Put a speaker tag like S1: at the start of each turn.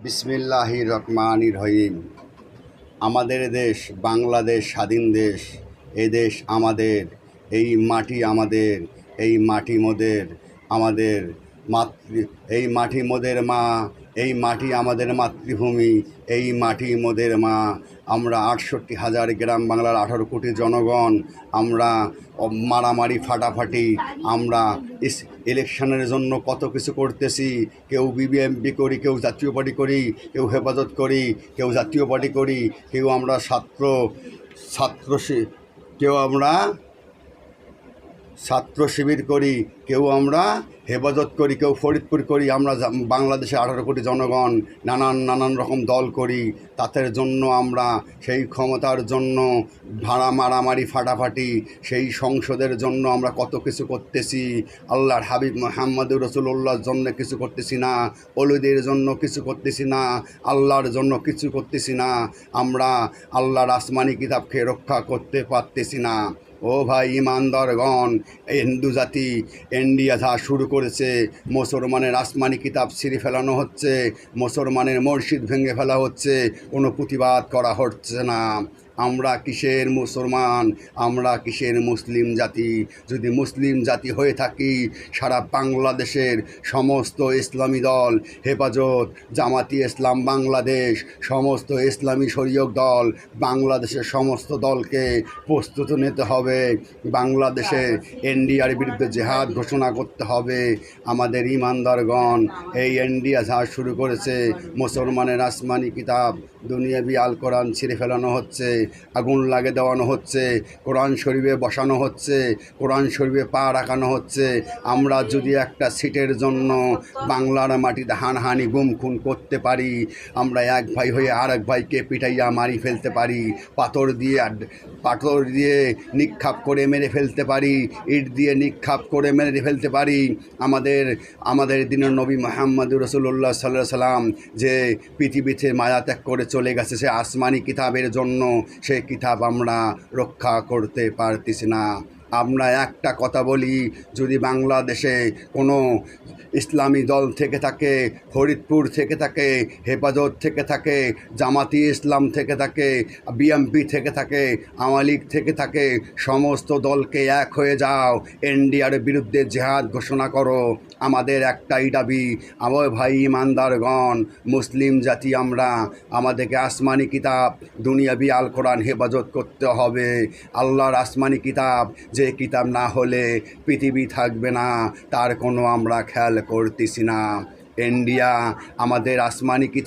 S1: বিসমিল্লাহির রহমানির রহিম। আমাদের দেশ বাংলাদেশ স্বাধীন দেশ। এ দেশ আমাদের, এই মাটি আমাদের, এই মাটি মোদের, আমাদের মাতৃ, এই মাটি মোদের মা, এই মাটি আমাদের মাতৃভূমি, এই মাটি মোদের মা। আমরা ৬৮,০০০ গ্রাম বাংলার ১৮ কোটি জনগণ, আমরা মারামারি ফাটাফাটি, আমরা ইলেকশনের জন্য কত কিছু করতেছি। কেউ বিবিএমপি করি, কেউ জাতীয় পার্টি করি, কেউ হেফাজত করি, কেউ জাতীয় পার্টি করি, কেউ আমরা ছাত্র কেউ আমরা ছাত্র শিবির করি, কেউ আমরা হেফাজত করি, কেউ ফরিদপুর করি। আমরা বাংলাদেশে ১৮ কোটি জনগণ নানান রকম দল করি। তাদের জন্য আমরা সেই ক্ষমতার জন্য ভাড়া মারামারি ফাটাফাটি, সেই সংসদের জন্য আমরা কত কিছু করতেছি। আল্লাহর হাবিব মুহাম্মদুর রাসূলুল্লাহর জন্য কিছু করতেছি না, ওলিদের জন্য কিছু করতেছি না, আল্লাহর জন্য কিছু করতেছি না। আমরা আল্লাহর আসমানি কিতাবকে রক্ষা করতে পারতেছি না। ও ভাই ইমানদারগণ, হিন্দু জাতি ইন্ডিয়া যা শুরু করেছে, মুসলমানের আসমানি কিতাব ছিঁড়ে ফেলানো হচ্ছে, মুসলমানের মসজিদ ভেঙে ফেলা হচ্ছে, কোনো প্রতিবাদ করা হচ্ছে না। আমরা কিসের মুসলমান, আমরা কিসের মুসলিম জাতি? যদি মুসলিম জাতি হয়ে থাকি, সারা বাংলাদেশের সমস্ত ইসলামী দল, হেফাজত, জামাতি ইসলাম বাংলাদেশ, সমস্ত ইসলামী শরীয়ত দল, বাংলাদেশের সমস্ত দলকে প্রস্তুত নিতে হবে। বাংলাদেশে এনডিআর বিরুদ্ধে জেহাদ ঘোষণা করতে হবে। আমাদের ইমানদারগণ, এই ইন্ডিয়া যা শুরু করেছে, মুসলমানের আসমানি কিতাব দুনিয়াবি আল কোরআন ছিঁড়ে ফেলানো হচ্ছে, আগুন লাগে দেওয়ানো হচ্ছে, কোরআন শরীফে বসানো হচ্ছে, কোরআন শরীফে পা রাখানো হচ্ছে। আমরা যদি একটা সিটের জন্য বাংলার মাটিতে হানাহানি গুম খুন করতে পারি, আমরা এক ভাই হয়ে আর এক ভাইকে পিটাইয়া মারি ফেলতে পারি, পাথর দিয়ে নিক্ষাপ করে মেরে ফেলতে পারি, ইট দিয়ে নিক্ষাপ করে মেরে ফেলতে পারি। আমাদের দিনের নবী মুহাম্মদুর রাসূলুল্লাহ সাল্লাল্লাহু আলাইহি সাল্লাম যে পৃথিবীতে মায়া ত্যাগ করে চলে গেছে, সে আসমানি কিতাবের জন্য সেই কিতাব আমরা রক্ষা করতে পারতেছি না। আমরা একটা কথা বলি, যদি বাংলাদেশে কোনো ইসলামী দল থেকে থাকে, ফরিদপুর থেকে থাকে, হেফাজত থেকে থাকে, জামাতি ইসলাম থেকে থাকে, বিএমপি থেকে থাকে, আওয়ামী লীগ থেকে থাকে, সমস্ত দলকে এক হয়ে যাও, এনডিআর বিরুদ্ধে জেহাদ ঘোষণা করো। আমাদের একটাই দাবি, আমার ভাই ইমানদারগণ, মুসলিম জাতি আমরা, আমাদেরকে আসমানি কিতাব দুনিয়াবি আল কোরআন হেফাজত করতে হবে। আল্লাহর আসমানি কিতাব, যে কিতাব না হলে পৃথিবী থাকবে না, তার কোনো আমরা খেয়াল করতেছি না। ইন্ডিয়া আমাদের আসমানি কিতাব